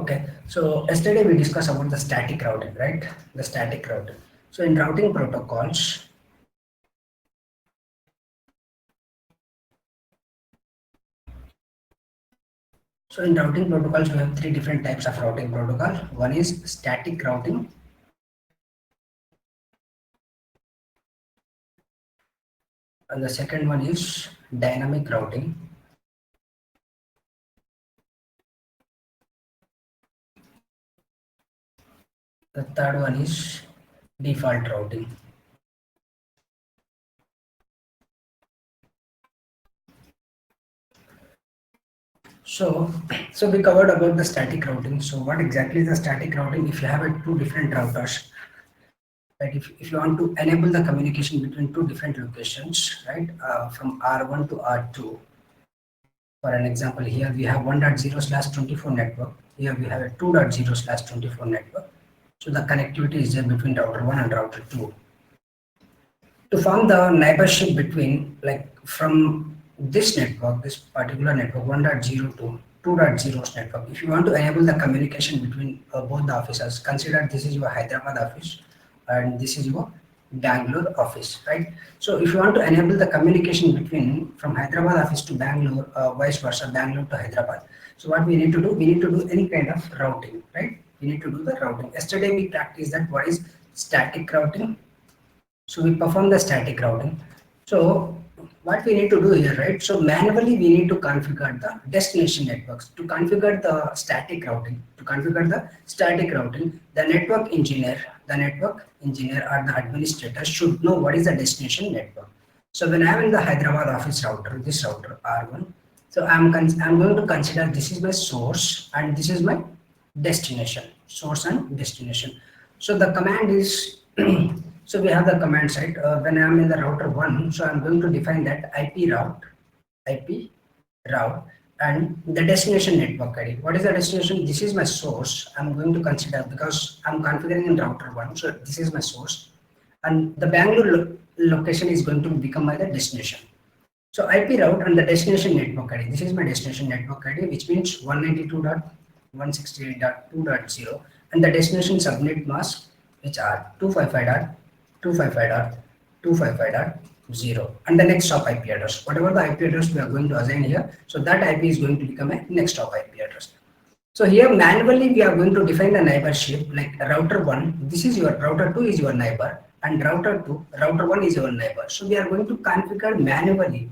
Okay, so yesterday we discussed about the static routing, right? The static routing. So in routing protocols, we have three different types of routing protocol. One is static routing, and the second one is dynamic routing. The third one is default routing. So we covered about the static routing. So what exactly is the static routing? If you have two different routers, right? If you want to enable the communication between two different locations, right? From R1 to R2. For an example, here we have 1.0/24 network. Here we have a 2.0/24 network. So the connectivity is there between router 1 and router 2. To form the neighborship between, like from this network, this particular network 1.0 to 2.0 network, if you want to enable the communication between both the offices, consider this is your Hyderabad office and this is your Bangalore office, right? So if you want to enable the communication between from Hyderabad office to Bangalore, vice versa, Bangalore to Hyderabad. So what we need to do, we need to do any kind of routing, right? We need to do the routing. Yesterday we practiced that what is static routing. So we perform the static routing. So what we need to do here, right? So manually we need to configure the destination networks. To configure the static routing, the network engineer or the administrator should know what is the destination network. So when I'm in the Hyderabad office router, this router R1, so I'm going to consider this is my source and this is my destination, source and destination. So the command is so we have the commands, right? When I'm in the router 1, so I'm going to define that IP route, and the destination network ID. What is the destination? This is my source. I'm going to consider because I'm configuring in router 1, so this is my source, and the Bangalore location is going to become my destination. So IP route and the destination network ID. This is my destination network ID, which means 192.168.2.0, and the destination subnet mask, which are 255.255.255.0, and the next hop IP address. Whatever the IP address we are going to assign here, so that IP is going to become a next hop IP address. So here manually we are going to define the neighborship, like router 1, this is your router 2 is your neighbor, and router 1 is your neighbor. So we are going to configure manually.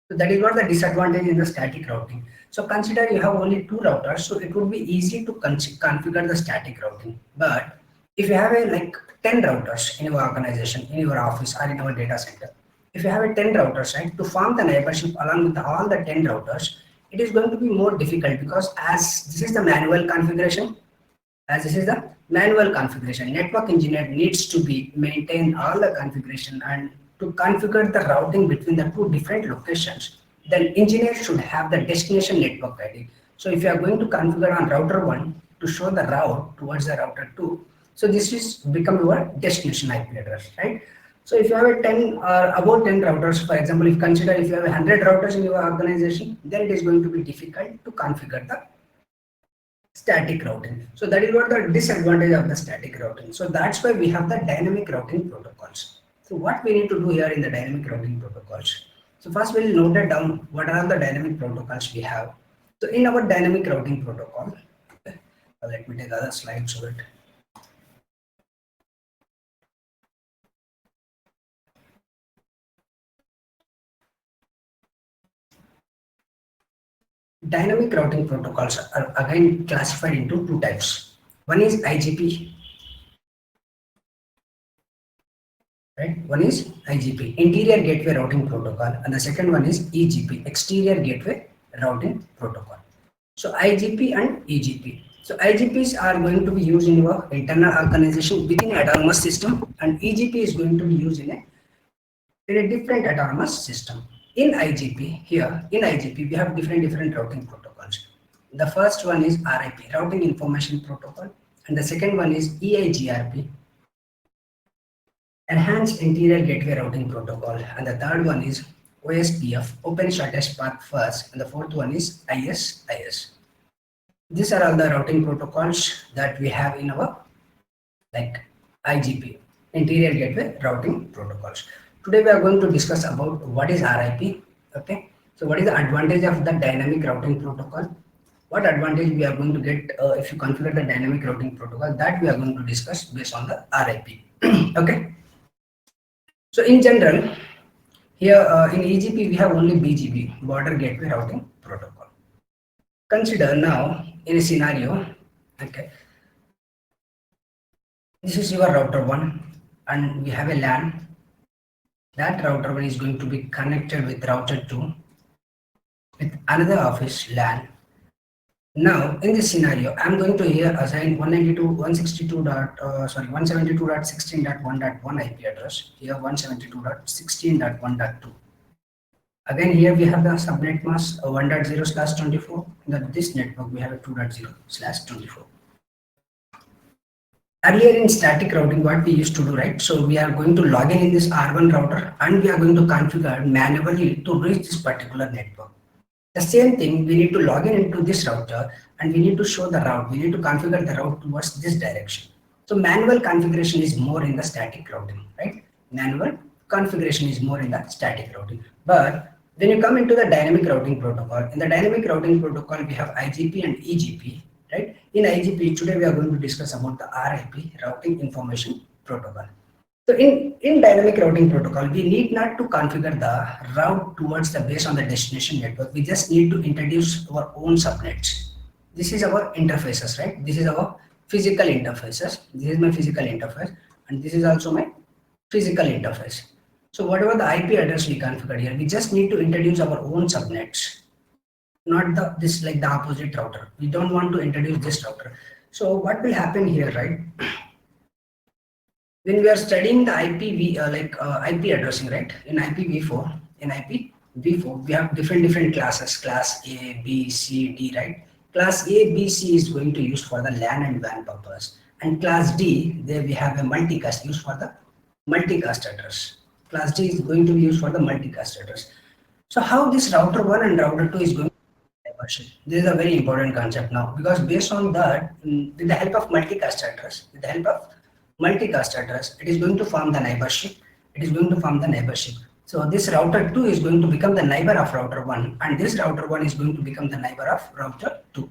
So that is what the disadvantage in the static routing. So consider you have only two routers, so it would be easy to configure the static routing. But if you have a like 10 routers in your organization, in your office or in our data center, if you have a 10 routers, right, to form the neighborship along with all the 10 routers, it is going to be more difficult because as this is the manual configuration, network engineer needs to be maintain all the configuration, and to configure the routing between the two different locations, then engineer should have the destination network ID. So if you are going to configure on router 1 to show the route towards the router 2, so this is become your destination IP address, right? So if you have a 10 or about 10 routers, for example, if you have 100 routers in your organization, then it is going to be difficult to configure the static routing. So that is what the disadvantage of the static routing. So that's why we have the dynamic routing protocols. So what we need to do here in the dynamic routing protocols. So first we'll note it down what are the dynamic protocols we have. So in our dynamic routing protocol, let me take other slides so that dynamic routing protocols are again classified into two types. One is IGP, right? One is IGP, Interior Gateway Routing Protocol, and the second one is EGP, Exterior Gateway Routing Protocol. So IGP and EGP. So IGPs are going to be used in your internal organization within autonomous system, and EGP is going to be used in a different autonomous system. In IGP, we have different routing protocols. The first one is RIP, Routing Information Protocol, and the second one is EIGRP, Enhanced Interior Gateway Routing Protocol, and the third one is OSPF, Open Shortest Path First, and the fourth one is ISIS. These are all the routing protocols that we have in our like IGP, Interior Gateway Routing Protocols. Today we are going to discuss about what is RIP. Okay, so what is the advantage of the dynamic routing protocol? What advantage we are going to get if you configure the dynamic routing protocol, that we are going to discuss based on the RIP. Okay, so in general, here in EGP we have only BGP, Border Gateway Routing Protocol. Consider now in a scenario, okay, this is your router 1 and we have a LAN. That router 1 is going to be connected with router 2 with another office LAN. Now in this scenario, I'm going to here assign 172.16.1.1 IP address, here 172.16.1.2. Again here we have the subnet mask 1.0/24. In this network we have a 2.0/24. Earlier in static routing, what we used to do, right? So we are going to log in this R1 router and we are going to configure manually to reach this particular network. The same thing, we need to log in into this router and we need to show the route. We need to configure the route towards this direction. So manual configuration is more in the static routing, right? Manual configuration is more in the static routing. But when you come into the dynamic routing protocol, in the dynamic routing protocol, we have IGP and EGP, right? In IGP, today we are going to discuss about the RIP, Routing Information Protocol. So in dynamic routing protocol, we need not to configure the route towards the based on the destination network. We just need to introduce our own subnets. This is our interfaces, right? This is our physical interfaces. This is my physical interface, and this is also my physical interface. So whatever the IP address we configured here, we just need to introduce our own subnets, not this like the opposite router. We don't want to introduce this router. So what will happen here, right? When we are studying the IP addressing, right? In IPv4, we have different classes, class A, B, C, D, right? Class A, B, C is going to use for the LAN and WAN purpose, and class D, there we have a multicast used for the multicast address. Class D is going to be used for the multicast address. So how this router 1 and router 2 is going to be neighborship? This is a very important concept now, because based on that, with the help of multicast address, it is going to form the neighborship. So this router 2 is going to become the neighbor of router 1, and this router 1 is going to become the neighbor of router 2.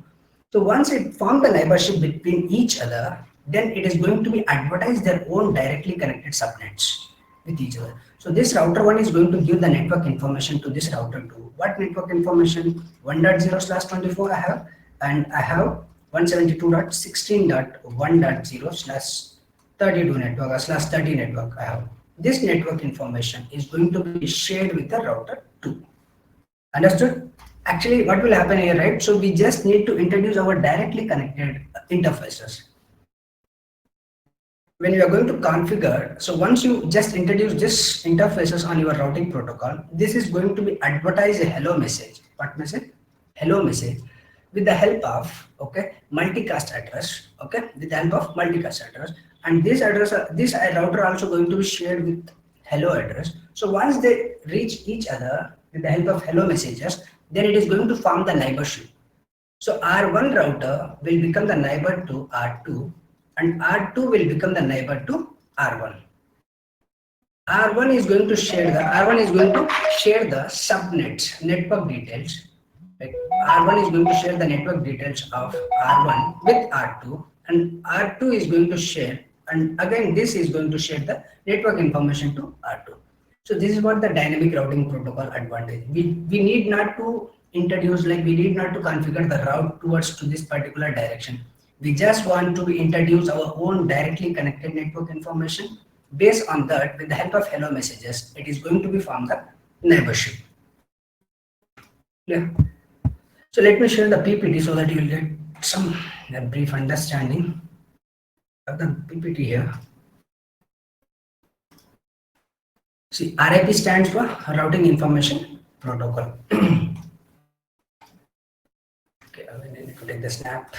So once it forms the neighborship between each other, then it is going to be advertise their own directly connected subnets with each other. So this router 1 is going to give the network information to this router 2. What network information? 1.0/24 I have, and I have 172.16.1.0/32 network or /30 network I have. This network information is going to be shared with the router 2. Understood? Actually, what will happen here, right? So we just need to introduce our directly connected interfaces. When you are going to configure, so once you just introduce this interfaces on your routing protocol, this is going to be advertise a hello message. What message? Hello message with the help of multicast address. With the help of multicast address, and this address, this router also going to be shared with hello address. So once they reach each other with the help of hello messages, then it is going to form the neighborship. So R1 router will become the neighbor to R2, and R2 will become the neighbor to R1. R1 is going to share the subnets, network details. Like R1 is going to share the network details of R1 with R2, and R2 is going to share, and again this is going to share the network information to R2. So this is what the dynamic routing protocol advantage. We need not to introduce, like we need not to configure the route towards to this particular direction. We just want to introduce our own directly connected network information. Based on that, with the help of hello messages, it is going to be form the neighborship. Yeah. So let me share the PPT so that you will get some brief understanding of the PPT here. See, RIP stands for Routing Information Protocol. Okay, I need to take the snap.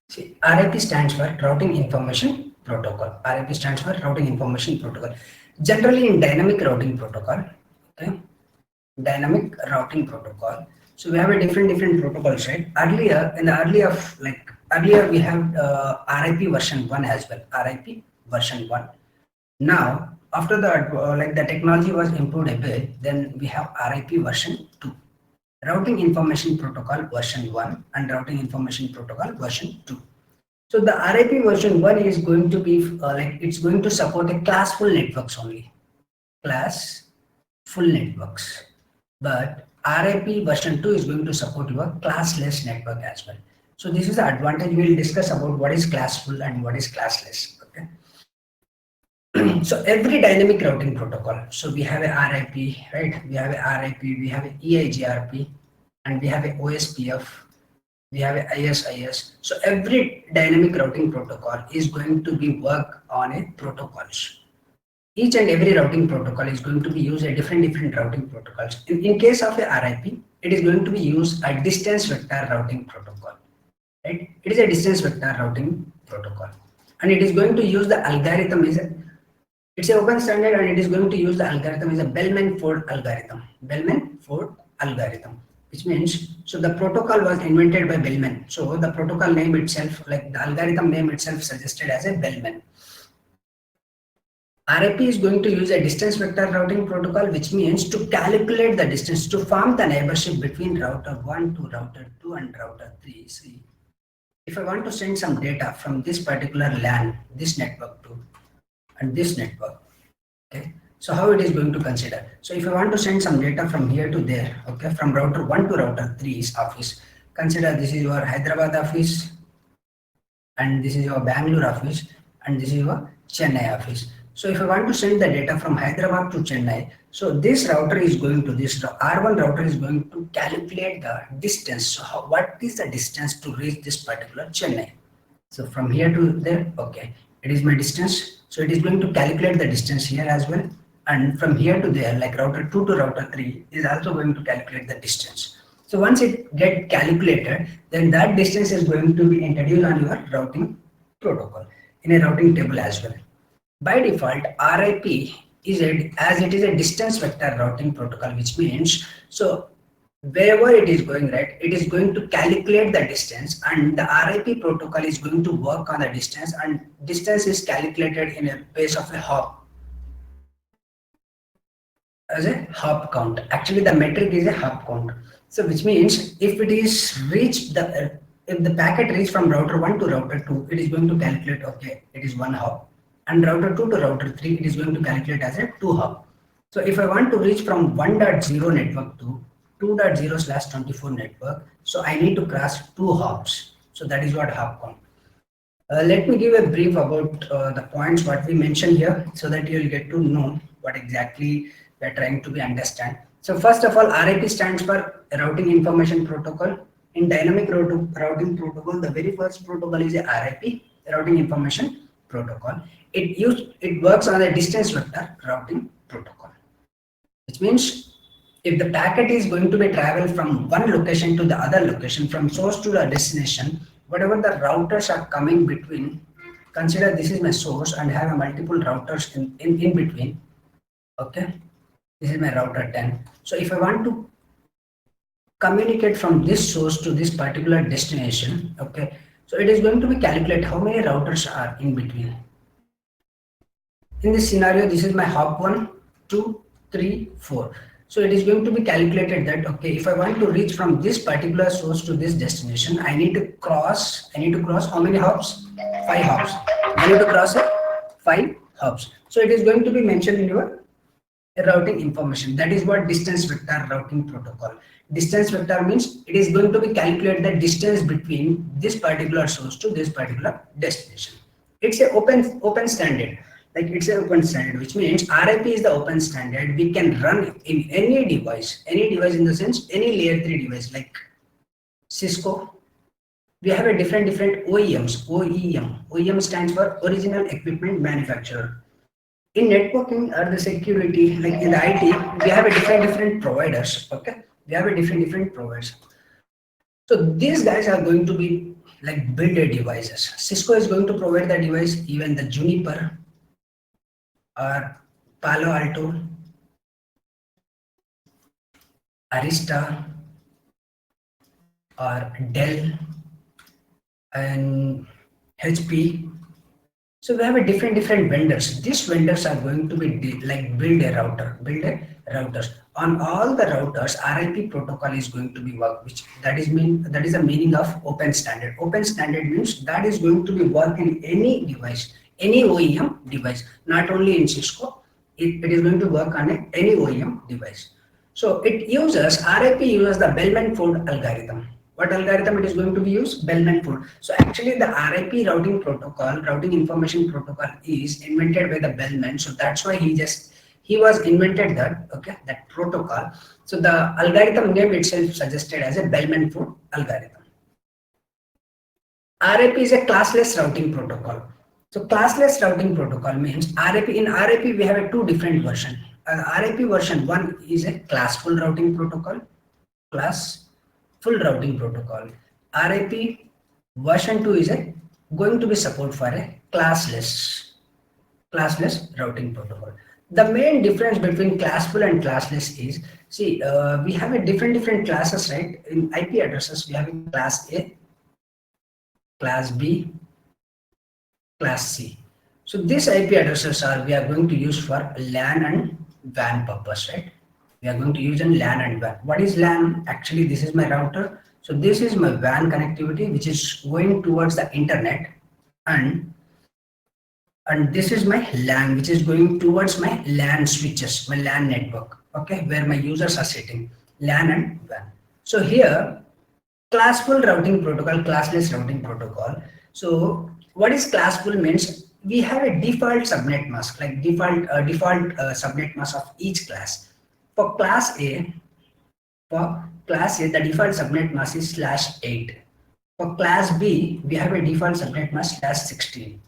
See, RIP stands for Routing Information Protocol. RIP stands for Routing Information Protocol. Generally, in dynamic routing protocol, Okay, dynamic routing protocol. So we have a different protocols, right? Earlier, in the earlier we have RIP version 1 as well, RIP version 1. Now, after that, the technology was improved a bit, then we have RIP version 2, routing information protocol version 1 and routing information protocol version 2. So the RIP version 1 is going to be it's going to support a classful networks only, class full networks. But RIP version 2 is going to support your classless network as well. So this is the advantage. We'll discuss about what is classful and what is classless. Okay. So every dynamic routing protocol. So we have a RIP, right? We have a RIP, we have a EIGRP, and we have a OSPF, we have a ISIS. So every dynamic routing protocol is going to be work on a protocols. Each and every routing protocol is going to be used a different routing protocols. In case of a RIP, it is going to be used a distance vector routing protocol, right? It is a distance vector routing protocol, and it is going to use the algorithm it's an open standard, and it is going to use the algorithm is a Bellman-Ford algorithm. Bellman-Ford algorithm, which means, so the protocol was invented by Bellman. So the protocol name itself, like the algorithm name itself suggested as a Bellman. RIP is going to use a distance vector routing protocol, which means to calculate the distance, to form the neighborship between router 1 to router 2 and router 3. See, if I want to send some data from this particular LAN, this network to, and this network, okay, so how it is going to consider? So if I want to send some data from here to there, okay, from router 1 to router 3's office, consider this is your Hyderabad office, and this is your Bangalore office, and this is your Chennai office. So if I want to send the data from Hyderabad to Chennai, so this router is going to, this R1 router is going to calculate the distance. So what is the distance to reach this particular Chennai? So from here to there, okay, it is my distance. So it is going to calculate the distance here as well. And from here to there, like router 2 to router 3 is also going to calculate the distance. So once it get calculated, then that distance is going to be introduced on your routing protocol in a routing table as well. By default, RIP is as it is a distance vector routing protocol, which means, so wherever it is going, right, it is going to calculate the distance, and the RIP protocol is going to work on the distance, and distance is calculated in a base of a hop, as a hop count. Actually the metric is a hop count. So which means if it is reached the if the packet reached from router 1 to router 2, it is going to calculate, okay, it is 1 hop, and router 2 to router 3, it is going to calculate as a 2 hop. So if I want to reach from 1.0 network to 2.0/24 network, so I need to cross 2 hops. So that is what hop count. Let me give a brief about the points what we mentioned here, so that you will get to know what exactly we are trying to be understand. So first of all, RIP stands for Routing Information Protocol. In dynamic routing protocol, the very first protocol is a RIP, Routing Information Protocol. It works on a distance vector routing protocol, which means if the packet is going to be travel from one location to the other location, from source to the destination, whatever the routers are coming between, consider this is my source and have a multiple routers in between. Okay, this is my router 10. So if I want to communicate from this source to this particular destination, okay, so it is going to be calculate how many routers are in between. In this scenario, this is my hop 1, 2, 3, 4. So it is going to be calculated that, okay, if I want to reach from this particular source to this destination, I need to cross how many hops? 5 hops. I need to cross 5 hops. So it is going to be mentioned in your routing information. That is what distance vector routing protocol. Distance vector means it is going to be calculate the distance between this particular source to this particular destination. It's a open standard. Like it's an open standard, which means RIP is the open standard. We can run in any device in the sense any layer 3 device like Cisco. We have a different OEMs. OEM stands for original equipment manufacturer. In networking or the security, like in the IT, we have a different providers. Okay, we have a different providers. So these guys are going to be like build devices. Cisco is going to provide the device, even the Juniper or Palo Alto Arista or Dell and HP. So we have a different vendors. These vendors are going to be like build a routers. On all the routers, RIP protocol is going to be work, which that is the meaning of open standard. Open standard means that is going to be work in any device, any OEM device, not only in Cisco. It is going to work on any OEM device. So it uses RIP uses the Bellman-Ford algorithm. What algorithm it is going to be used? Bellman-Ford. So actually the RIP routing protocol, routing information protocol is invented by the Bellman. So that's why he was invented that, okay, that protocol. So the algorithm name itself suggested as a Bellman-Ford algorithm. RIP is a classless routing protocol. So classless routing protocol means in RIP we have two different versions. RIP version 1 is a classful routing protocol, classful routing protocol. RIP version 2 is going to be support for a classless routing protocol. The main difference between classful and classless is, see, we have a different classes, right? In IP addresses, we have a class A, class B, class C. So these IP addresses we are going to use for LAN and WAN purpose, right? We are going to use in LAN and WAN. What is LAN? Actually, this is my router. So this is my WAN connectivity, which is going towards the internet, and this is my LAN, which is going towards my LAN switches, my LAN network, okay, where my users are sitting, LAN and WAN. So here, classful routing protocol, classless routing protocol. So what is classful means we have a default subnet mask, like default subnet mask of each class. For class A, the default subnet mask is /8. For class B, we have a default subnet mask /16.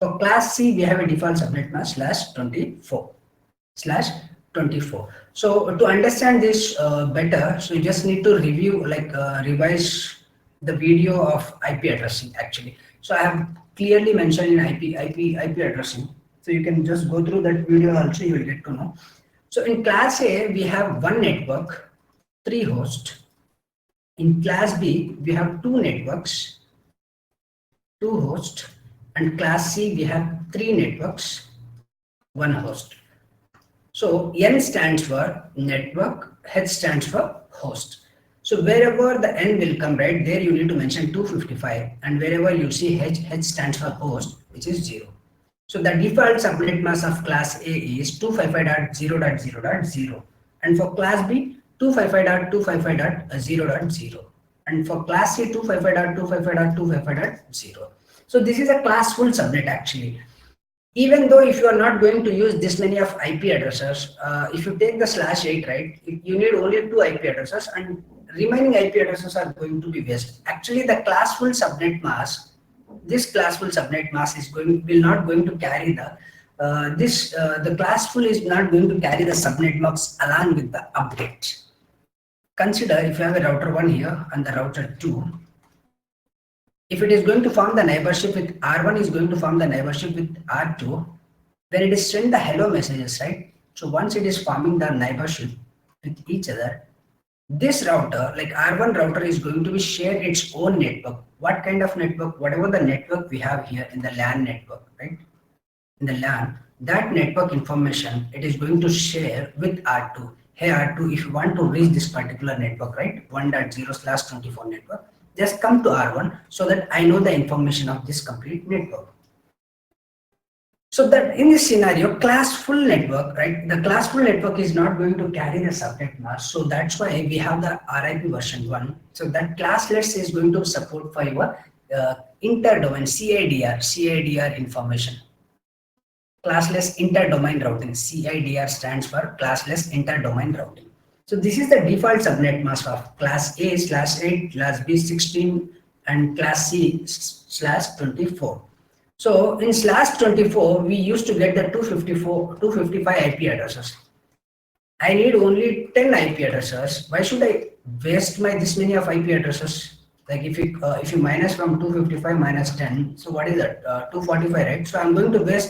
For class C, we have a default subnet mask /24. So to understand this better, so you just need to review, like revise the video of IP addressing actually. So I have clearly mentioned in IP addressing. So you can just go through that video also, you will get to know. So in class A, we have one network, 3 hosts. In class B, we have 2 networks, 2 hosts. And class C, we have 3 networks, 1 host. So N stands for network, H stands for host. So wherever the N will come, right, there you need to mention 255, and wherever you see H stands for host, which is 0. So the default subnet mask of class A is 255.0.0.0, and for class B 255.255.0.0, and for class C 255.255.255.0. So this is a classful subnet actually. Even though if you are not going to use this many of IP addresses, if you take the /8, right, you need only 2 IP addresses, and remaining IP addresses are going to be waste. Actually, the classful subnet mask, this classful subnet mask will not going to carry the the classful is not going to carry the subnet mask along with the update. Consider if you have a router 1 here and the router 2. If it is going to form the neighborship with R1 is going to form the neighborship with R2, when it is send the hello messages, right? So once it is forming the neighborship with each other, this router, like R1 router, is going to be share its own network. What kind of network? Whatever the network we have here in the LAN network, right? In the LAN, that network information, it is going to share with R2. Hey R2, if you want to reach this particular network, right? 1.0/24 network, just come to R1 so that I know the information of this complete network. So that in this scenario, classful network, right? The classful network is not going to carry the subnet mask. So that's why we have the RIP version 1. So that classless is going to support for your inter-domain CIDR information. Classless inter-domain routing. CIDR stands for classless inter-domain routing. So this is the default subnet mask of class A /8, class B 16, and class C /24. So in /24, we used to get the 255 IP addresses. I need only 10 IP addresses. Why should I waste this many of IP addresses? Like if you minus from 255 minus 10, so what is that? 245, right? So I'm going to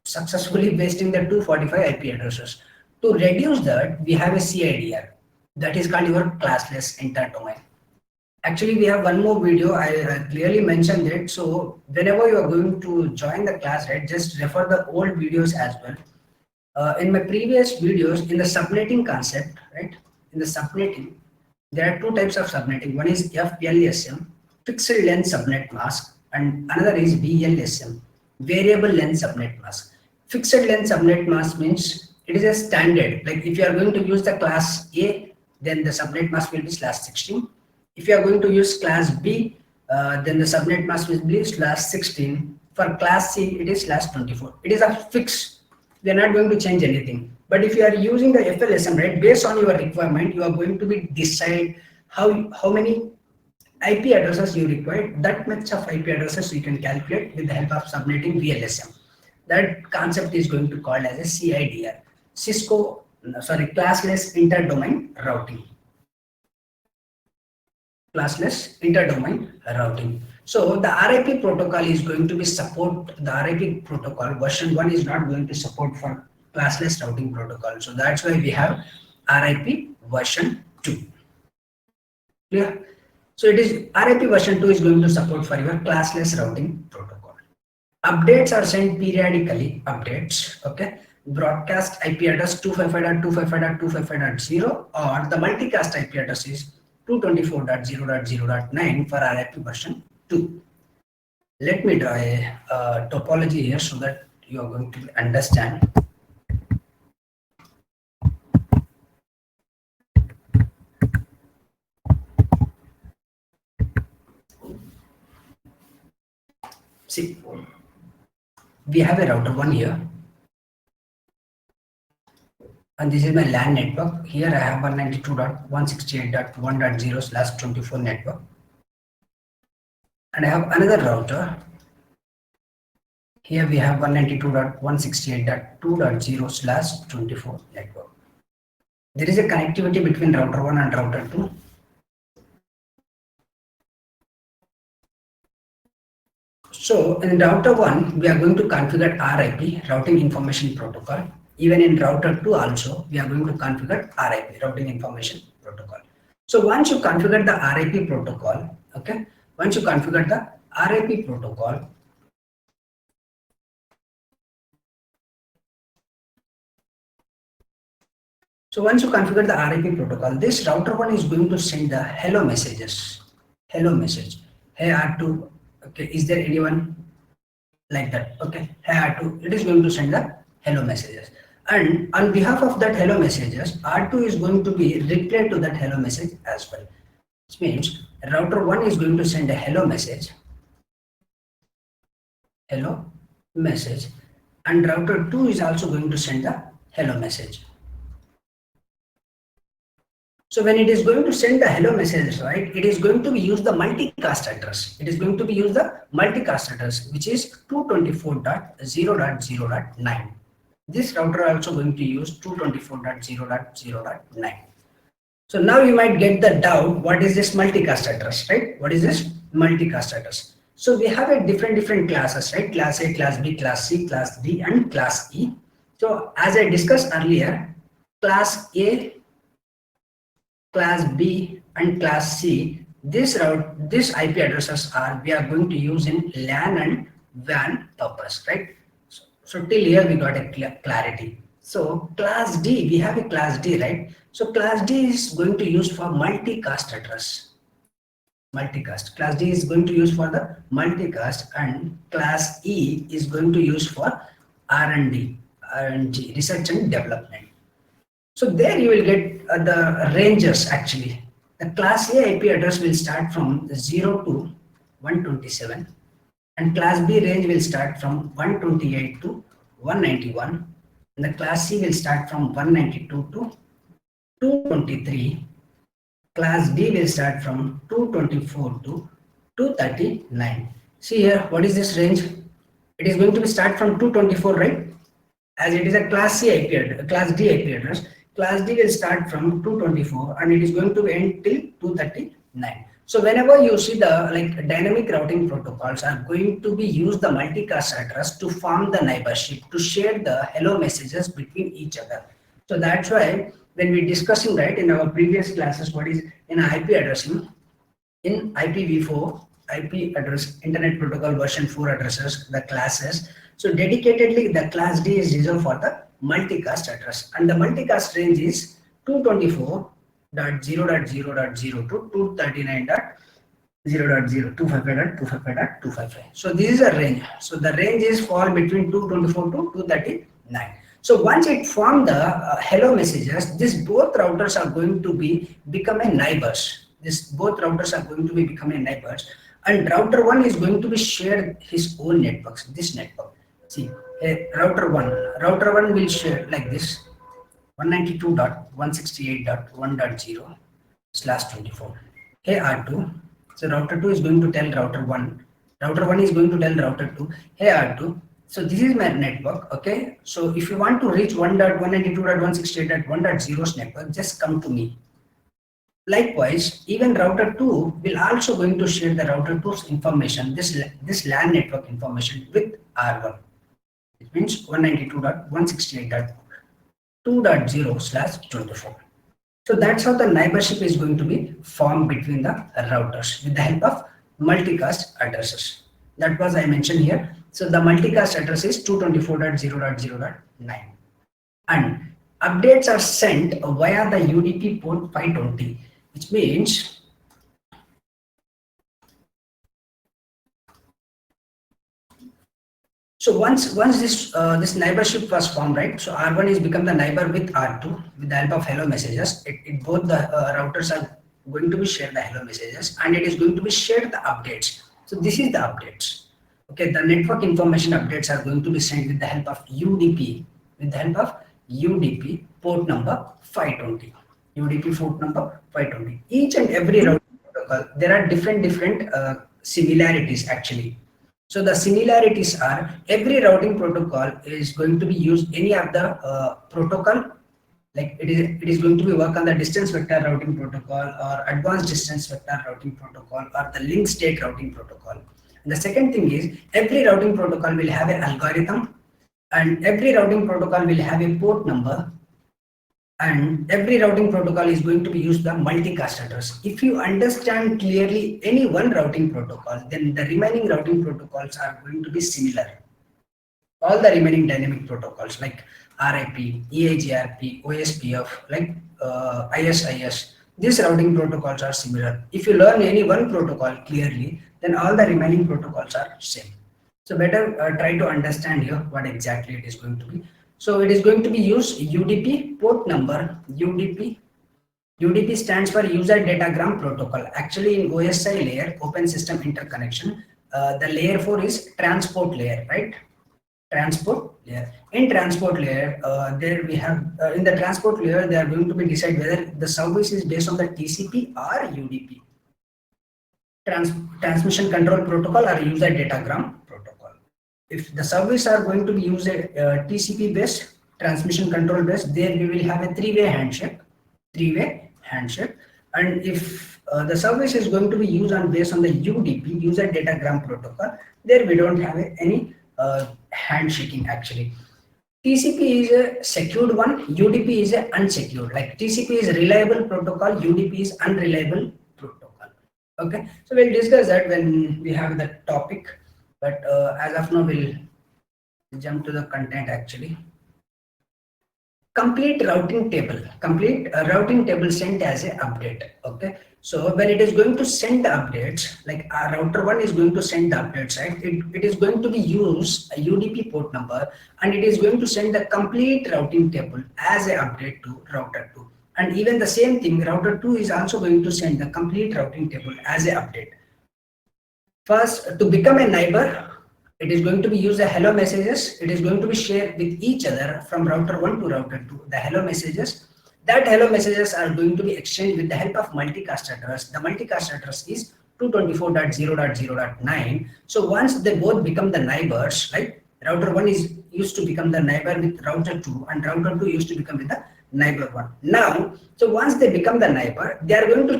successfully wasting the 245 IP addresses. To reduce that, we have a CIDR. That is called your classless interdomain. Actually, we have one more video. I clearly mentioned it. So whenever you are going to join the class, right, just refer the old videos as well. In my previous videos, in the subnetting concept, right, in the subnetting, there are two types of subnetting. One is FLSM, fixed length subnet mask, and another is VLSM, variable length subnet mask. Fixed length subnet mask means it is a standard. Like if you are going to use the class A, then the subnet mask will be /16. If you are going to use class B, then the subnet mask will be /16. For class C, it is /24. It is a fixed. We are not going to change anything. But if you are using the FLSM, right, based on your requirement, you are going to be decide how many IP addresses you require. That much of IP addresses you can calculate with the help of subnetting VLSM. That concept is going to called as a CIDR, classless interdomain routing. Classless interdomain routing. So the RIP protocol is going to be support, the RIP protocol version 1 is not going to support for classless routing protocol. So that's why we have RIP version 2. Clear? So it is RIP version 2 is going to support for your classless routing protocol. Updates are sent periodically, updates, okay? Broadcast IP address 255.255.255.0 or the multicast IP address is 224.0.0.9 for RIP version 2. Let me draw a topology here so that you are going to understand. See, we have a router 1 here. And this is my LAN network. Here I have 192.168.1.0/24 network. And I have another router. Here we have 192.168.2.0/24 network. There is a connectivity between router 1 and router 2. So in router 1, we are going to configure RIP, routing information protocol. Even in router 2 also, we are going to configure RIP, routing information protocol. So once you configure the RIP protocol, okay, once you configure the RIP protocol, this router 1 is going to send the hello messages. Hello message. Hey R2, okay, is there anyone like that? Okay, hey R2, it is going to send the hello messages. And on behalf of that hello messages, R2 is going to be reply to that hello message as well. Which means router 1 is going to send a hello message, and router 2 is also going to send the hello message. So when it is going to send the hello message, right, it is going to be use the multicast address. It is going to be use the multicast address, which is 224.0.0.9. This router also going to use 224.0.0.9. So now you might get the doubt, what is this multicast address, right? What is this multicast address? So we have a different classes, right? Class A, class B, class C, class D, and class E. So as I discussed earlier, class A, class B, and class C, this IP addresses we are going to use in LAN and WAN purpose, right? So till here we got a clarity. So class D, we have a class D, right? So class D is going to use for multicast address. Multicast. Class D is going to use for the multicast, and class E is going to use for R&D, research and development. So there you will get the ranges actually. The class A IP address will start from 0 to 127. And class B range will start from 128 to 191. And the class C will start from 192 to 223. Class D will start from 224 to 239. See here, what is this range? It is going to be start from 224, right? As it is a class C IP address, class D IP address. Class D will start from 224 and it is going to end till 239. So whenever you see the dynamic routing protocols are going to be use the multicast address to form the neighborship, to share the hello messages between each other. So that's why when we discussing, right, in our previous classes, what is in IP addressing, in IPv4, IP address, Internet Protocol version 4 addresses, the classes. So dedicatedly, the class D is reserved for the multicast address, and the multicast range is 224.0.0.0 to 239.0.0, So this is a range. So the range is fall between 224 to 239. So once it form the hello messages, this both routers are going to be become a neighbors. This both routers are going to be becoming neighbors, and router 1 is going to be shared his own networks. This network, see, router 1 will share like this: 192.168.1.0/24. Hey R2, so router 2 is going to tell router 1. Router 1 is going to tell router 2, hey R2. So this is my network, okay? So if you want to reach 1.192.168.1.0's network, just come to me. Likewise, even router 2 will also going to share the router 2's information, this LAN network information with R1. It means 192.168.2.0/24. So that's how the neighborship is going to be formed between the routers with the help of multicast addresses. That was I mentioned here. So the multicast address is 224.0.0.9, and updates are sent via the UDP port 520, which means so once this neighborship was formed, right? So R1 is become the neighbor with R2 with the help of hello messages. It both the routers are going to be share the hello messages, and it is going to be shared the updates. So this is the updates. Okay, the network information updates are going to be sent with the help of UDP, port number 520. UDP port number 520. Each and every routing protocol, there are different similarities actually. So the similarities are every routing protocol is going to be used any of the protocol, like it is going to be work on the distance vector routing protocol or advanced distance vector routing protocol or the link state routing protocol. And the second thing is every routing protocol will have an algorithm, and every routing protocol will have a port number, and every routing protocol is going to be used the multicast address. If you understand clearly any one routing protocol, then the remaining routing protocols are going to be similar. All the remaining dynamic protocols like RIP, EIGRP, OSPF, like ISIS, these routing protocols are similar. If you learn any one protocol clearly, then all the remaining protocols are same. So better try to understand here what exactly it is going to be. So it is going to be used UDP port number. UDP stands for User Datagram Protocol. Actually, in OSI layer, Open System Interconnection, the layer 4 is transport layer, right? Transport layer. In transport layer, there we have in the transport layer, they are going to be decide whether the service is based on the TCP or UDP. Transmission Control Protocol or User Datagram Protocol. If the service are going to be used TCP based, transmission control based, there we will have a three-way handshake. And if the service is going to be used on based on the UDP, User Datagram Protocol, there we don't have any handshaking actually. TCP is a secured one, UDP is a unsecured. Like TCP is reliable protocol, UDP is unreliable protocol. Okay, so we'll discuss that when we have the topic, but as of now we'll jump to the content actually. Complete routing table sent as a update. Okay, so when it is going to send the updates, like our router 1 is going to send the updates, right? It is going to be use a UDP port number, and it is going to send the complete routing table as a update to router 2. And even the same thing, router 2 is also going to send the complete routing table as a update. First, to become a neighbor, it is going to be use the hello messages. It is going to be shared with each other from router 1 to router 2. The hello messages, that hello messages are going to be exchanged with the help of multicast address. The multicast address is 224.0.0.9. So once they both become the neighbors, like router 1 is used to become the neighbor with router 2, and router 2 used to become with the neighbor 1. Now, so once they become the neighbor, they are going to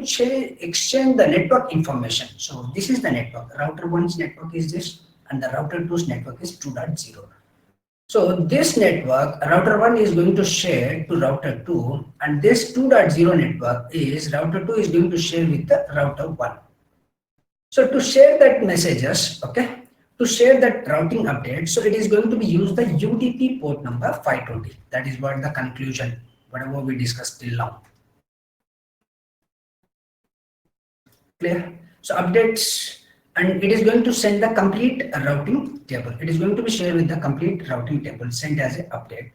exchange the network information. So this is the network. Router 1's network is this, and the router 2's network is 2.0. So this network, router 1 is going to share to router 2, and this 2.0 network is router 2 is going to share with the router 1. So to share that messages, okay, to share that routing update, so it is going to be used the UDP port number 520. That is what the conclusion, whatever we discussed till now. Clear? So updates, and it is going to send the complete routing table. It is going to be shared with the complete routing table sent as an update.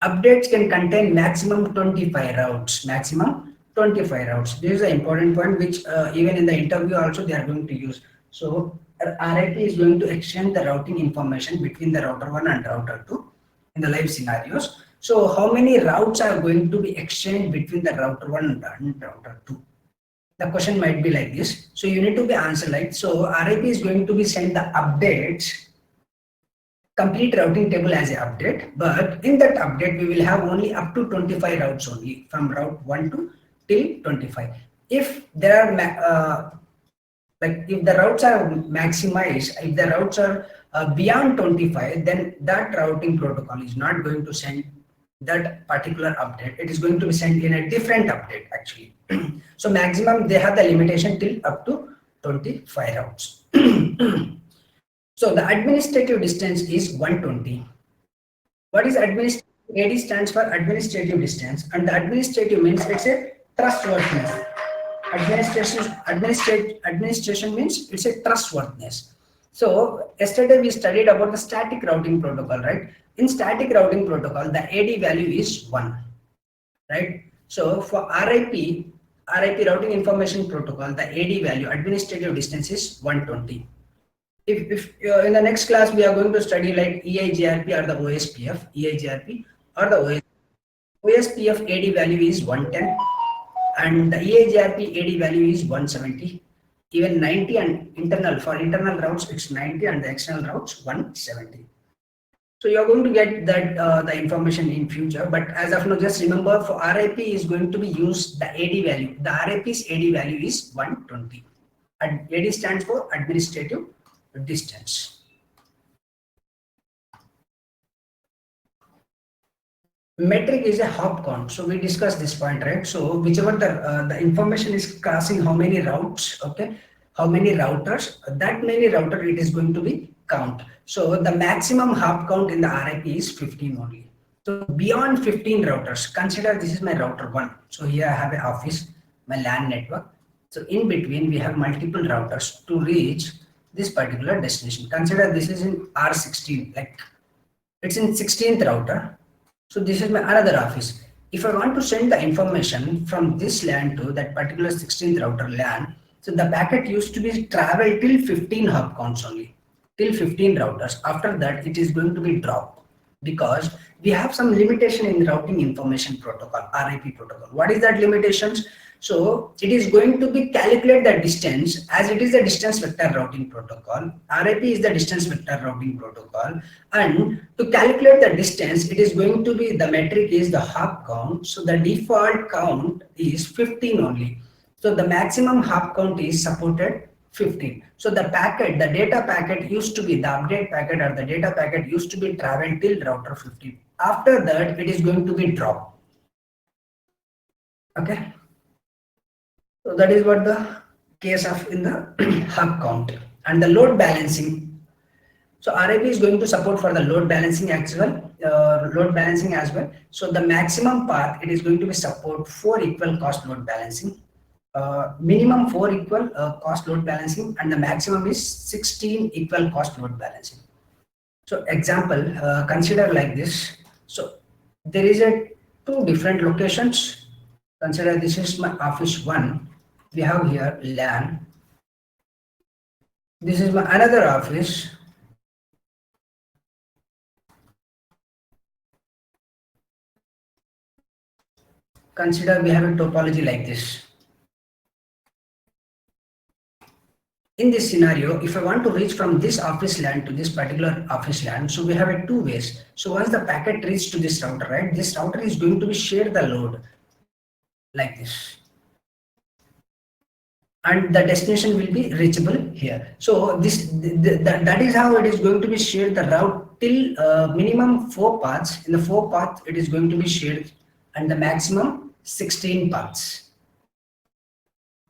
Updates can contain maximum 25 routes, maximum 25 routes. This is an important point which even in the interview also they are going to use. So RIP is going to exchange the routing information between the router 1 and router 2 in the live scenarios. So how many routes are going to be exchanged between the router 1 and router 2? The question might be like this. So you need to be answered like, so RIP is going to be send the updates, complete routing table as an update, but in that update we will have only up to 25 routes only from route 1 to till 25. If there are like if the routes are maximized, if the routes are beyond 25, then that routing protocol is not going to send that particular update. It is going to be sent in a different update actually. So maximum they have the limitation till up to 25 routes. So the administrative distance is 120. What is administrative? AD stands for administrative distance, and the administrative means it's a trustworthiness. Administration means it's a trustworthiness. So yesterday we studied about the static routing protocol, right? In static routing protocol, the AD value is 1, right? So for RIP routing information protocol, the AD value, administrative distance, is 120. If in the next class we are going to study like EIGRP or the OSPF, EIGRP or the OSPF AD value is 110, and the EIGRP AD value is 170, even 90, and internal, for internal routes it's 90 and the external routes 170. So you are going to get that the information in future, but as of now just remember for RIP is going to be used the AD value. The RIP's AD value is 120, and AD stands for administrative distance. Metric is a hop count. So we discussed this point, right? So whichever the information is crossing how many routes, okay, how many routers, that many router it is going to be count. So the maximum hop count in the RIP is 15 only. So beyond 15 routers, consider this is my router 1. So here I have an office, my LAN network. So in between we have multiple routers to reach this particular destination. Consider this is in R16, like it's in 16th router. So this is my another office. If I want to send the information from this LAN to that particular 16th router LAN, so the packet used to be travel till 15 hop counts only, till 15 routers. After that, it is going to be dropped because we have some limitation in routing information protocol, RIP protocol. What is that limitations? So it is going to be calculate the distance as it is the distance vector routing protocol. RIP is the distance vector routing protocol, and to calculate the distance, it is going to be the metric is the hop count. So the default count is 15 only. So the maximum hop count is supported 15. So the packet, the data packet used to be the update packet or the data packet used to be traveled till router 15. After that, it is going to be dropped. Okay. So that is what the case of in the hub count. And the load balancing. So RIP is going to support for the load balancing as well. So the maximum path it is going to be support 4 equal cost load balancing. Minimum 4 equal cost load balancing, and the maximum is 16 equal cost load balancing. So example, consider like this. So there is a 2 different locations. Consider this is my office 1. We have here LAN. This is my another office. Consider we have a topology like this. In this scenario, if I want to reach from this office LAN to this particular office LAN, so we have a 2 ways. So once the packet reaches to this router, right, this router is going to be share the load like this. and the destination will be reachable here. So that is how it is going to be shared the route till minimum 4 paths. In the 4 paths, it is going to be shared, and the maximum 16 paths.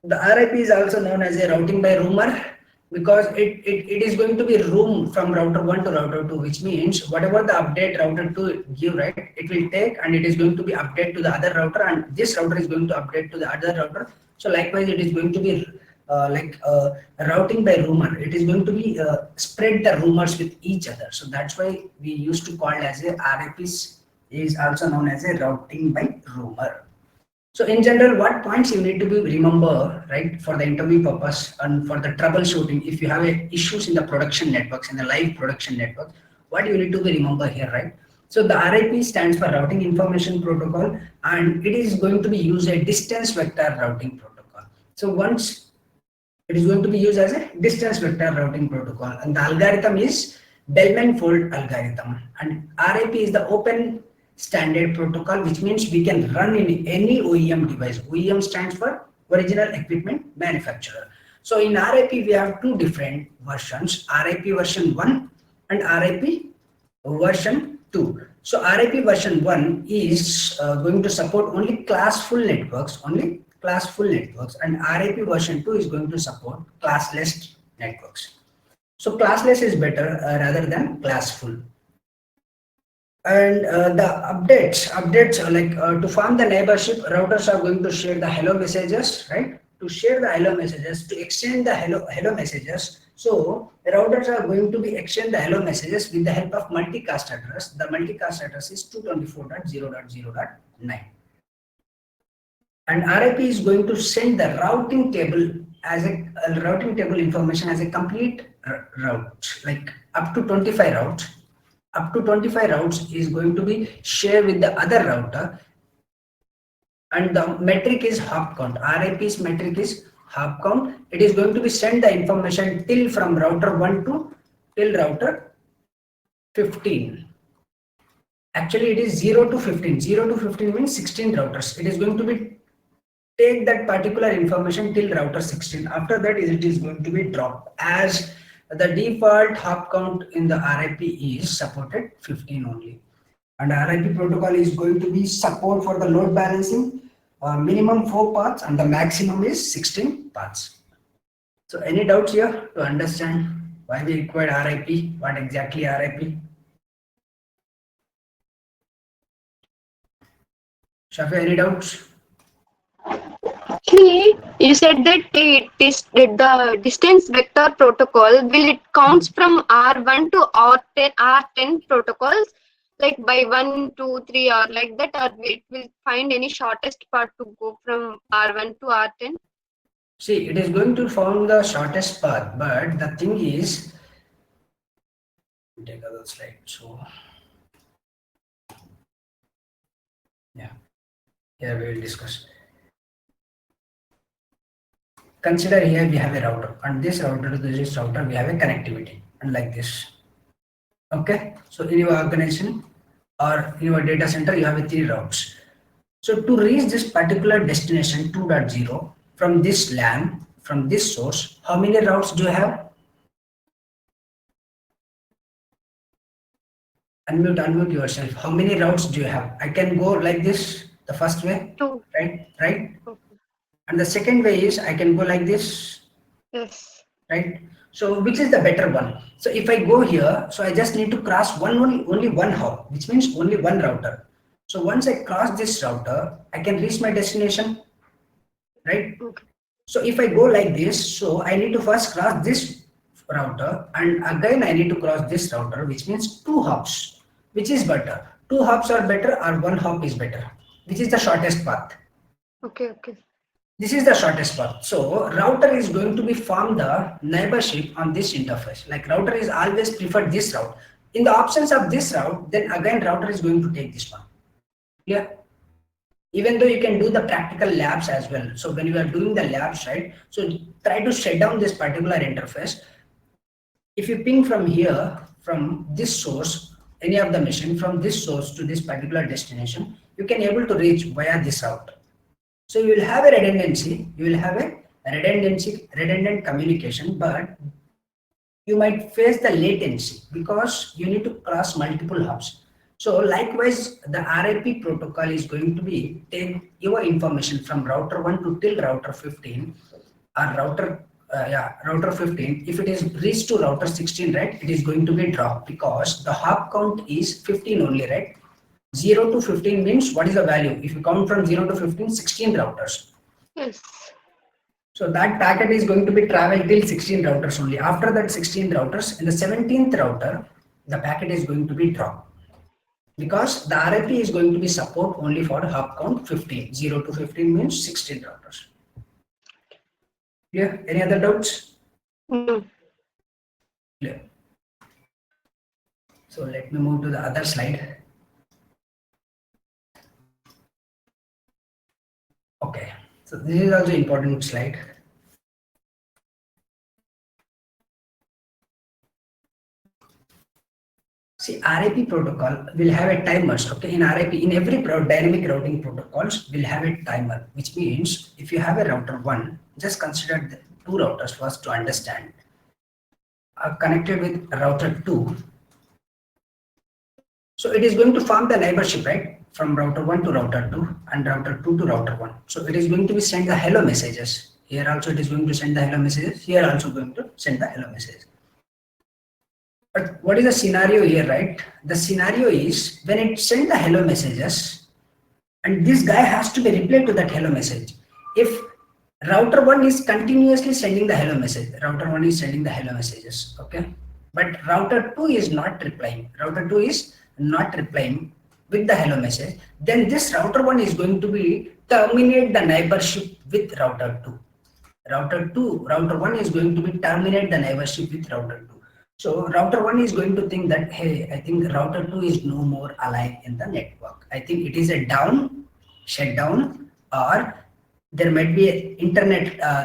The RIP is also known as a routing by rumor, because it is going to be room from router 1 to router 2, which means whatever the update router 2 give, right, it will take and it is going to be update to the other router, and this router is going to update to the other router. So likewise, it is going to be routing by rumor. It is going to be spread the rumors with each other. So that's why we used to call it as a RIPs, is also known as a routing by rumor. So in general, what points you need to be remember, right, for the interview purpose and for the troubleshooting, if you have issues in the production networks, in the live production network, what you need to be remember here, right? So the RIP stands for Routing Information Protocol, and it is going to be used a distance vector routing protocol. So once it is going to be used as a distance vector routing protocol, and the algorithm is Bellman-Fold algorithm, and RIP is the open standard protocol, which means we can run in any OEM device. OEM stands for original equipment manufacturer. So in RIP, we have two different versions, RIP version 1 and RIP version 2. So RIP version 1 is going to support only classful networks, and RIP version 2 is going to support classless networks. So classless is better rather than classful. And the updates to form the neighborship, routers are going to share the hello messages, right? To share the hello messages, to exchange the hello messages. So the routers are going to be exchange the hello messages with the help of multicast address. The multicast address is 224.0.0.9. And RIP is going to send the routing table as a routing table information as a complete route, like up to 25 routes. Up to 25 routes is going to be shared with the other router, and the metric is hop count. RIP's metric is hop count. It is going to be send the information till from router 1 to till router 15. Actually, it is 0 to 15. 0 to 15 means 16 routers. It is going to be take that particular information till router 16. After that, it is going to be dropped, as the default hop count in the RIP is supported 15 only. And RIP protocol is going to be support for the load balancing, minimum 4 paths, and the maximum is 16 paths. So any doubts here to understand why we required RIP? What exactly RIP? Shafi, any doubts? Actually, you said that the distance vector protocol, will it counts from R1 to R10 protocols, like by 1, 2, 3, or like that, or it will find any shortest path to go from R1 to R10? See, it is going to find the shortest path, but the thing is, take another slide. So yeah, here we will discuss. Consider here we have a router, and this router to this router we have a connectivity, and like this. Okay, so in your organization or in your data center, you have a 3 routes. So to reach this particular destination 2.0 from this LAN, from this source, how many routes do you have? Unmute yourself. How many routes do you have? I can go like this, the first way. 2. Right. Okay. And the second way is I can go like this. Yes. Right. So which is the better one? So if I go here, so I just need to cross only one hop, which means only one router. So once I cross this router, I can reach my destination, right? Okay. So if I go like this, so I need to first cross this router, and again I need to cross this router, which means 2 hops. Which is better? 2 hops are better, or 1 hop is better? Which is the shortest path? Okay. This is the shortest path. So router is going to be form the neighborship on this interface. Like router is always preferred this route. In the options of this route, then again router is going to take this one. Yeah. Even though you can do the practical labs as well. So when you are doing the labs, right? So try to shut down this particular interface. If you ping from here, from this source, any of the machine, from this source to this particular destination, you can able to reach via this route. So you will have a redundancy, you will have a redundant communication, but you might face the latency because you need to cross multiple hubs. So likewise, the RIP protocol is going to be take your information from router 1 to till router 15 or router 15. If it is reached to router 16, right, it is going to be dropped because the hop count is 15 only, right? 0 to 15 means what is the value? If you count from 0 to 15, 16 routers. Yes. So that packet is going to be traveled till 16 routers only. After that 16 routers, in the 17th router, the packet is going to be dropped. Because the RIP is going to be support only for hop count 15. 0 to 15 means 16 routers. Clear? Any other doubts? No. Clear. So let me move to the other slide. Okay. So this is also important slide. See, RIP protocol will have a timers. Okay, in RIP, in every dynamic routing protocols will have a timer, which means if you have a router 1, just consider the 2 routers first to understand. Are connected with router 2. So it is going to form the neighborship, right? From router 1 to router 2 and router 2 to router 1. So it is going to be send the hello messages. Here also it is going to send the hello messages. Here also going to send the hello messages. But what is the scenario here, right? The scenario is when it sends the hello messages and this guy has to be replied to that hello message. If router 1 is continuously sending the hello message, router 1 is sending the hello messages, okay? But router 2 is not replying. Router 2 is not replying with the hello message. Then this router 1 is going to be terminate the neighborship with router 2. Router 1 is going to be terminate the neighborship with router 2. So router 1 is going to think that, hey, I think router 2 is no more alive in the network. I think it is a shutdown, or there might be a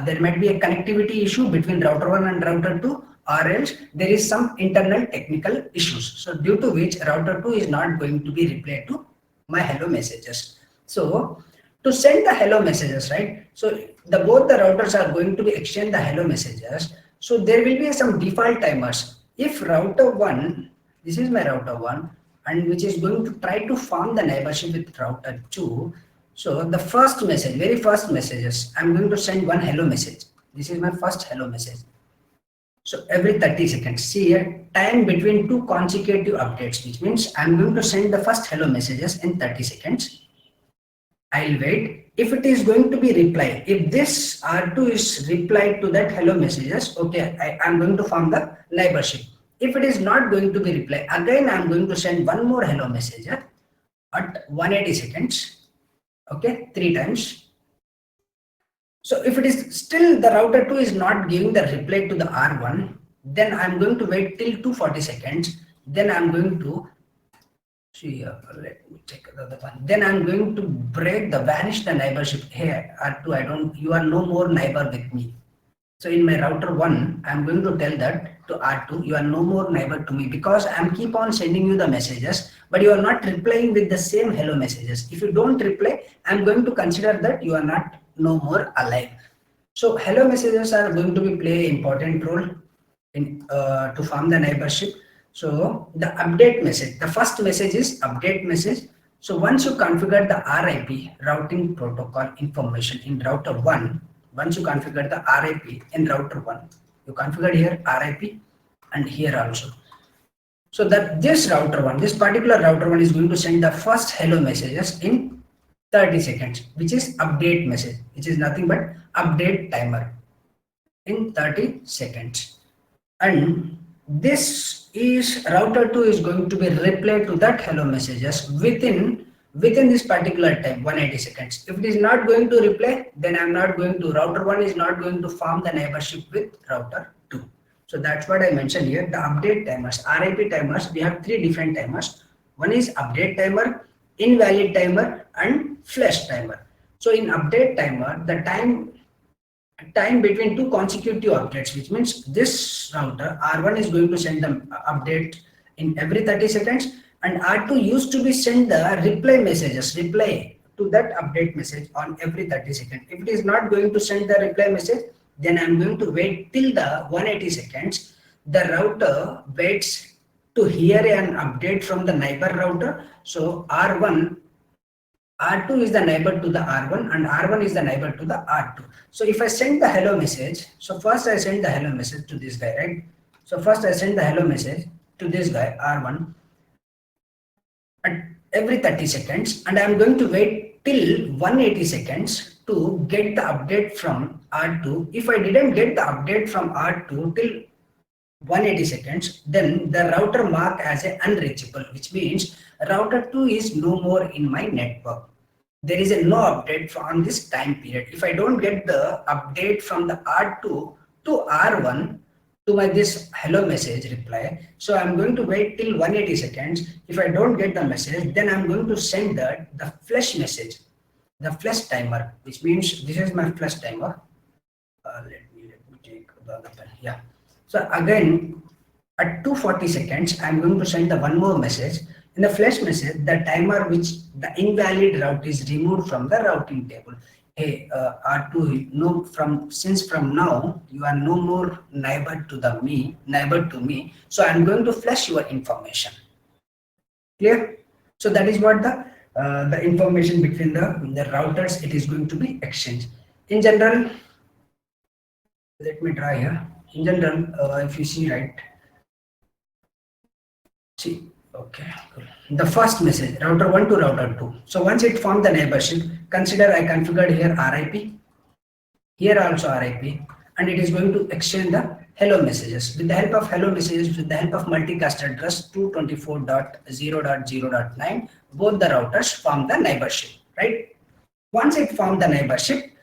there might be a connectivity issue between router 1 and router 2, or else there is some internal technical issues. So due to which router 2 is not going to be replied to my hello messages. So to send the hello messages, right? So both the routers are going to be exchange the hello messages. So there will be some default timers. If router 1, this is my router 1, and which is going to try to form the neighborship with router 2. So the first message, very first messages, I'm going to send one hello message. This is my first hello message. So every 30 seconds, see here, time between 2 consecutive updates, which means I'm going to send the first hello messages in 30 seconds. I'll wait. If it is going to be reply, if this R2 is replied to that hello messages, okay, I'm going to form the neighborship. If it is not going to be reply, again I'm going to send one more hello message at 180 seconds, okay, 3 times. So if it is still the router 2 is not giving the reply to the R1, then I'm going to wait till 240 seconds. Then I'm going to see, let me check the other one. Then I'm going to vanish the neighborship. Hey, R2, you are no more neighbor with me. So in my router 1, I'm going to tell that to R2, you are no more neighbor to me, because I'm keep on sending you the messages, but you are not replying with the same hello messages. If you don't reply, I'm going to consider that you are not no more alive. So hello messages are going to be play important role in to form the neighborship. So the update message, the first message is update message. So once you configure the RIP, routing protocol information in router 1, once you configure the RIP in router 1, you configure here RIP and here also. So that this router 1, this particular router 1 is going to send the first hello messages in 30 seconds, which is update message, which is nothing but update timer in 30 seconds. And this is router 2 is going to be reply to that hello messages within this particular time, 180 seconds. If it is not going to reply, then I'm not going to, router 1 is not going to form the neighborship with router 2. So that's what I mentioned here, the update timers, RIP timers, we have 3 different timers. One is update timer, invalid timer and flash timer. So in update timer, the time between 2 consecutive updates, which means this router R1 is going to send the update in every 30 seconds, and R2 used to be send the reply messages, reply to that update message on every 30 seconds. If it is not going to send the reply message, then I'm going to wait till the 180 seconds. The router waits to hear an update from the neighbor router. So R2 is the neighbor to the R1 and R1 is the neighbor to the R2. So if I send the hello message, so first I send the hello message to this guy, right? So first I send the hello message to this guy R1 at every 30 seconds, and I'm going to wait till 180 seconds to get the update from R2. If I didn't get the update from R2 till 180 seconds, then the router mark as a unreachable, which means router 2 is no more in my network. There is a no update on this time period. If I don't get the update from the R2 to R1 to my this hello message reply, so I'm going to wait till 180 seconds. If I don't get the message, then I'm going to send the flash message, the flash timer, which means this is my flash timer. Let me take the other pen. Yeah. So again, at 240 seconds, I'm going to send the one more message. In the flash message, the timer which the invalid route is removed from the routing table. Hey, R2, no, since from now you are no more neighbor to me. So I'm going to flash your information. Clear? So that is what the information between the routers it is going to be exchanged. In general, let me try here. In general, if you see, right, see, okay, cool. The first message, router 1 to router 2. So once it formed the neighborship, consider I configured here RIP, here also RIP, and it is going to exchange the hello messages. With the help of hello messages, with the help of multicast address 224.0.0.9, both the routers form the neighborship, right? Once it formed the neighborship,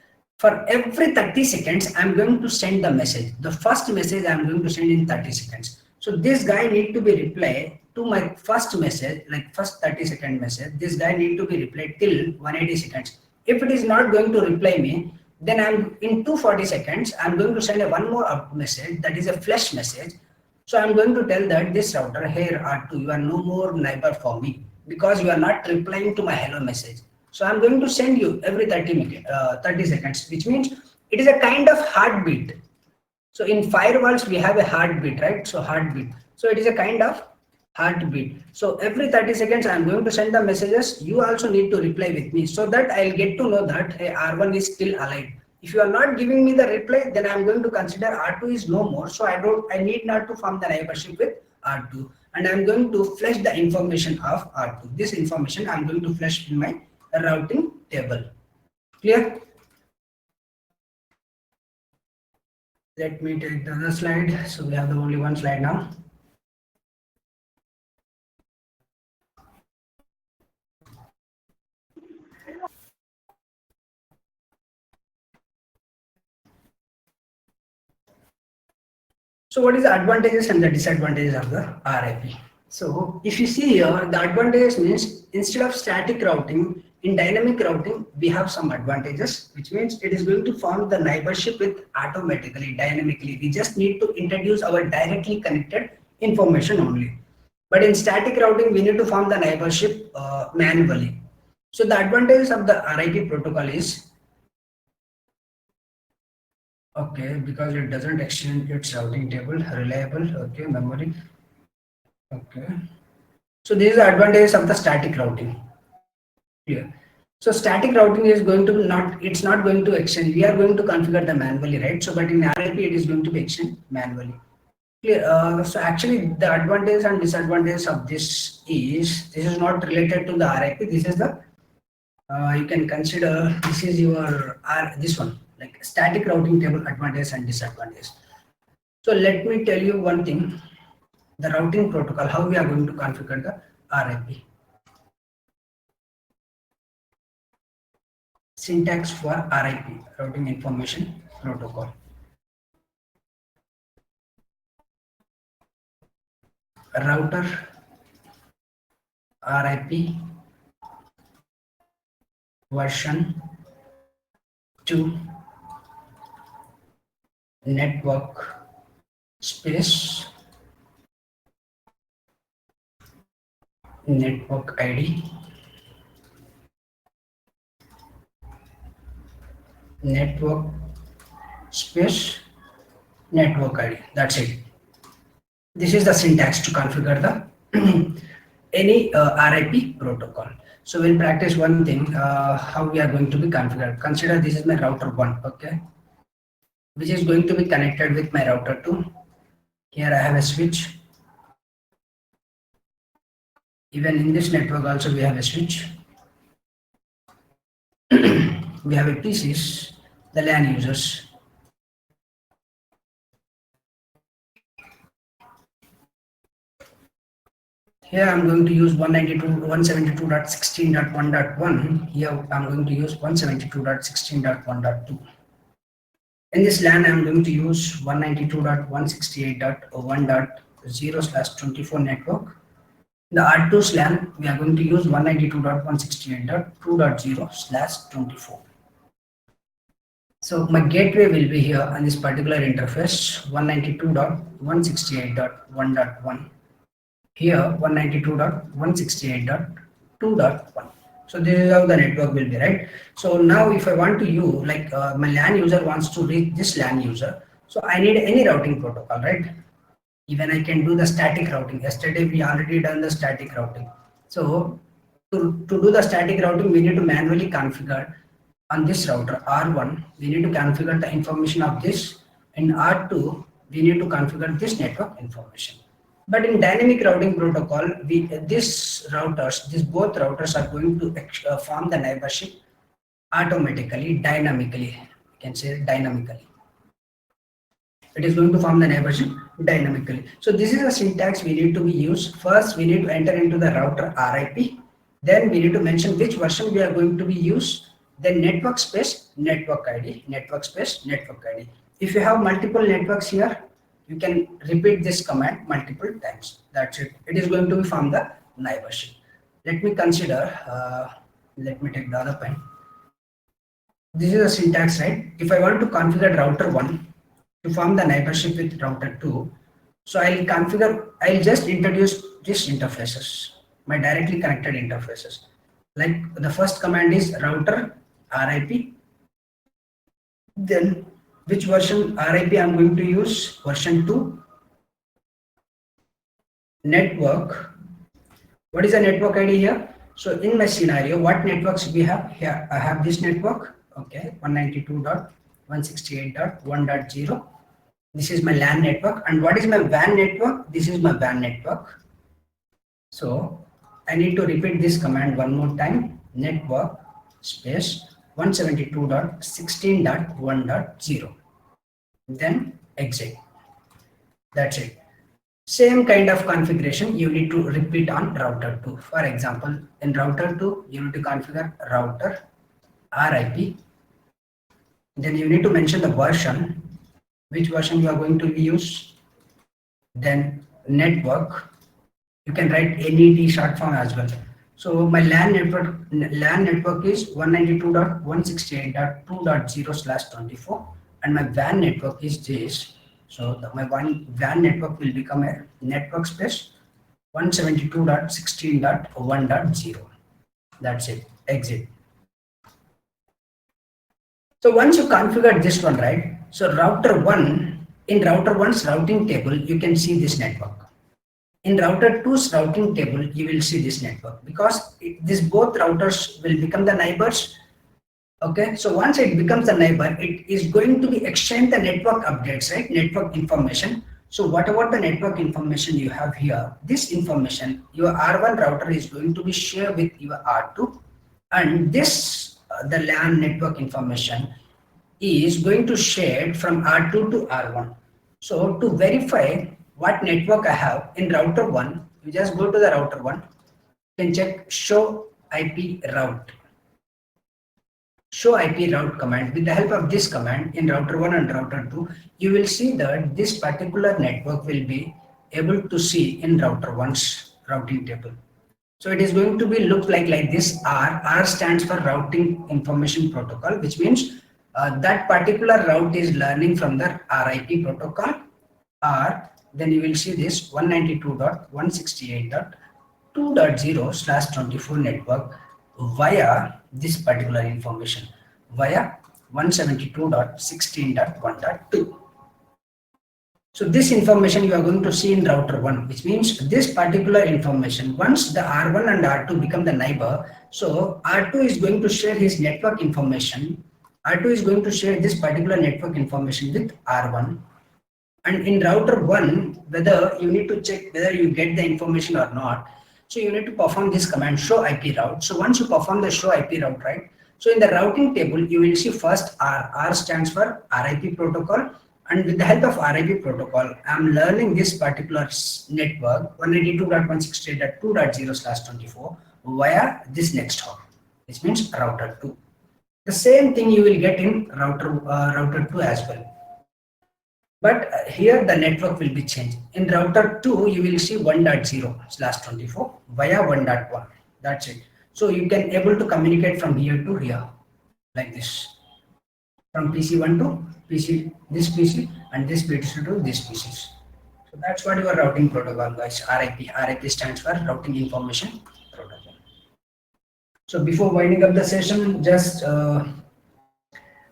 for every 30 seconds, I'm going to send the message. The first message I'm going to send in 30 seconds. So this guy need to be replied to my first message, like first 30-second message. This guy need to be replied till 180 seconds. If it is not going to reply me, then I'm in 240 seconds, I'm going to send one more message, that is a flash message. So I'm going to tell that this router, here R2, you are no more neighbor for me because you are not replying to my hello message. So I'm going to send you every 30 seconds, which means it is a kind of heartbeat. So in firewalls, we have a heartbeat, right? So heartbeat. So it is a kind of heartbeat. So every 30 seconds, I'm going to send the messages. You also need to reply with me so that I'll get to know that hey, R1 is still alive. If you are not giving me the reply, then I'm going to consider R2 is no more. So I need not to form the neighborship with R2. And I'm going to flash the information of R2. This information I'm going to flash in my routing table. Clear? Let me take the other slide. So we have the only one slide now. So what is the advantages and the disadvantages of the RIP? So if you see here, the advantages means instead of static routing, in dynamic routing, we have some advantages, which means it is going to form the neighborship with automatically, dynamically. We just need to introduce our directly connected information only. But in static routing, we need to form the neighborship manually. So the advantages of the RIP protocol is, okay, because it doesn't exchange its routing table, reliable, okay, memory. Okay. So these are advantages of the static routing. Clear. So static routing is going to it's not going to exchange. We are going to configure the manually, right? So but in RIP it is going to be exchanged manually. Clear. So actually the advantage and disadvantage of this is not related to the RIP. This is the you can consider this is your this one, like static routing table advantage and disadvantage. So let me tell you one thing, the routing protocol, how we are going to configure the RIP. Syntax for RIP, routing information protocol. Router RIP version 2 network space network ID network space network ID. That's it. This is the syntax to configure the any RIP protocol. So we'll practice one thing, how we are going to be configured. Consider this is my router 1, okay, which is going to be connected with my router 2. Here I have a switch. Even in this network also we have a switch. We have a PCs, the LAN users. Here I'm going to use 172.172.16.1.1. Here I'm going to use 172.16.1.2. In this LAN I'm going to use 192.168.1.0/24 network. In the R2's LAN we are going to use 192.168.2.0/24. So my gateway will be here on this particular interface 192.168.1.1. Here 192.168.2.1. So this is how the network will be, right? So now if I want to use, like my LAN user wants to reach this LAN user, so I need any routing protocol, right? Even I can do the static routing. Yesterday we already done the static routing. So to do the static routing, we need to manually configure on this router R1. We need to configure the information of this. In R2, we need to configure this network information. But in dynamic routing protocol, these both routers are going to form the neighborship automatically, dynamically. You can say dynamically. It is going to form the neighborship dynamically. So this is a syntax we need to be used. First, we need to enter into the router RIP. Then we need to mention which version we are going to be used. Then network space network ID, network space network ID. If you have multiple networks here, you can repeat this command multiple times. That's it. It is going to be from the neighborship. Let me consider, let me take the other pen. This is a syntax, right? If I want to configure router 1 to form the neighborship with router 2, so I'll just introduce these interfaces, my directly connected interfaces. Like the first command is router RIP. Then which version RIP I'm going to use? Version 2. Network. What is the network ID here? So in my scenario, what networks we have here? I have this network, okay, 192.168.1.0. This is my LAN network. And what is my WAN network? This is my WAN network. So I need to repeat this command one more time. Network space 172.16.1.0. Then exit. That's it. Same kind of configuration you need to repeat on router 2. For example, in router 2, you need to configure router RIP. Then you need to mention the version, which version you are going to use. Then network. You can write NET short form as well. So my LAN network is 192.168.2.0/24, and my WAN network is this. So my WAN network will become a network space 172.16.1.0. That's it. Exit. So once you configure this one, right? So router 1, in router 1's routing table, you can see this network. In router 2's routing table, you will see this network, because these both routers will become the neighbors. Okay, so once it becomes the neighbor, it is going to be exchange the network updates, right? Network information. So whatever the network information you have here, this information, your R1 router is going to be shared with your R2, and this, the LAN network information is going to share from R2 to R1. So to verify what network I have in router 1, you just go to the router 1, you can check show IP route. Show IP route command. With the help of this command in router 1 and router 2, you will see that this particular network will be able to see in router 1's routing table. So it is going to be look like this. R stands for routing information protocol, which means that particular route is learning from the RIP protocol. R, then you will see this 192.168.2.0/24 network via this particular information, via 172.16.1.2. So this information you are going to see in router 1, which means this particular information, once the R1 and R2 become the neighbor, so R2 is going to share his network information. R2 is going to share this particular network information with R1. And in router 1, whether you need to check whether you get the information or not. So you need to perform this command show IP route. So once you perform the show IP route, right? So in the routing table, you will see first R. R stands for RIP protocol. And with the help of RIP protocol, I'm learning this particular network 192.168.2.0/24 via this next hop, which means router 2. The same thing you will get in router 2 as well. But here the network will be changed. In router 2, you will see 1.0/24 via 1.1. That's it. So you can able to communicate from here to here like this. From PC1 to PC, this PC, and this PC to this PC. So that's what your routing protocol, guys. RIP. RIP stands for Routing Information Protocol. So before winding up the session, just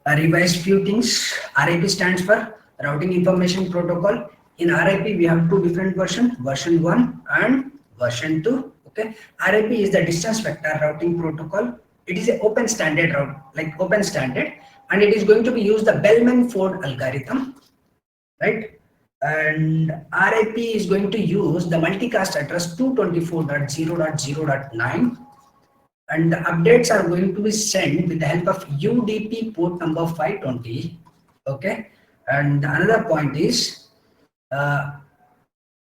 revise few things. RIP stands for Routing Information Protocol. In RIP, we have two different versions, version 1 and version 2. Okay, RIP is the distance vector routing protocol. It is an open standard route, like open standard, and it is going to be used the Bellman-Ford algorithm, right? And RIP is going to use the multicast address 224.0.0.9, and the updates are going to be sent with the help of UDP port number 520. Okay, and another point is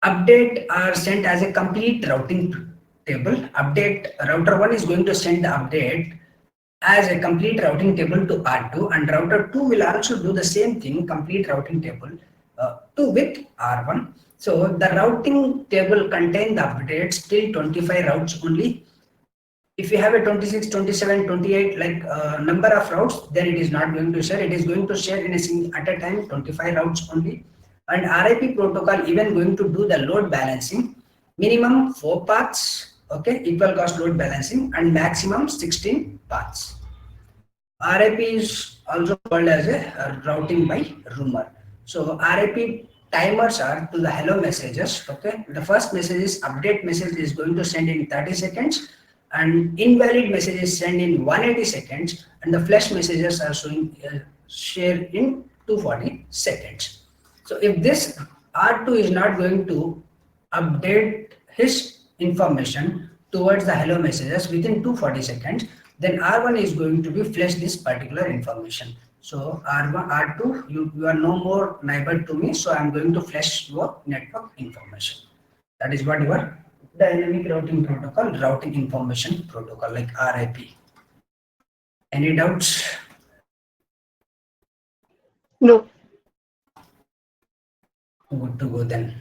update are sent as a complete routing table. Update router 1 is going to send the update as a complete routing table to R2, and router 2 will also do the same thing, complete routing table to with R1. So the routing table contain the updates till 25 routes only. If you have a 26, 27, 28 like number of routes, then it is not going to share. It is going to share in a single at a time 25 routes only. And RIP protocol even going to do the load balancing, minimum 4 paths. Okay, equal cost load balancing, and maximum 16 paths. RIP is also called as a routing by rumor. So RIP timers are to the hello messages. Okay, the first message is update message is going to send in 30 seconds, and invalid messages send in 180 seconds, and the flash messages are showing share in 240 seconds. So if this R2 is not going to update his information towards the hello messages within 240 seconds, then R1 is going to be flash this particular information. So R1, R2, you are no more neighbor to me, so I'm going to flash your network information. That is what your dynamic routing protocol, routing information protocol, like RIP. Any doubts? No. Good to go then.